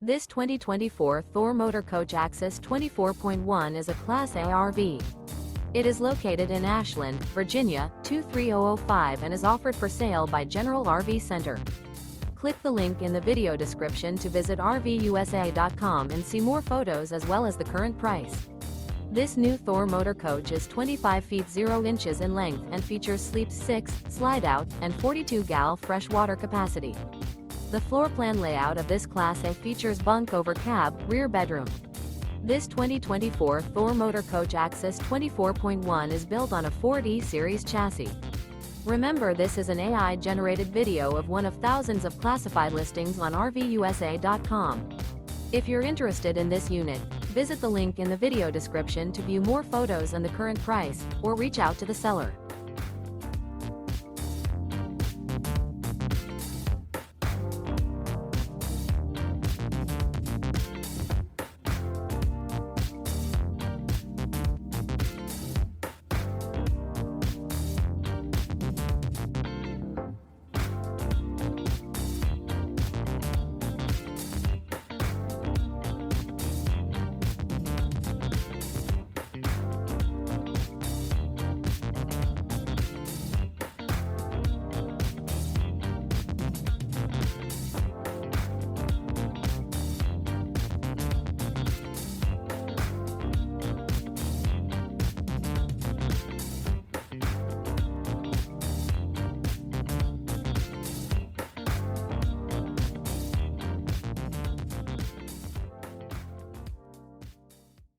This 2024 Thor Motor Coach Axis 24.1 is a Class A RV. It is located in Ashland, Virginia, 23005 and is offered for sale by General RV Center. Click the link in the video description to visit RVUSA.com and see more photos as well as the current price. This new Thor Motor Coach is 25 feet 0 inches in length and features Sleep 6, Slideout, and 42 gal fresh water capacity. The floor plan layout of this Class A features bunk over cab, rear bedroom. This 2024 Thor Motor Coach Axis 24.1 is built on a Ford E-Series chassis. Remember, this is an AI-generated video of one of thousands of classified listings on RVUSA.com. If you're interested in this unit, visit the link in the video description to view more photos and the current price, or reach out to the seller.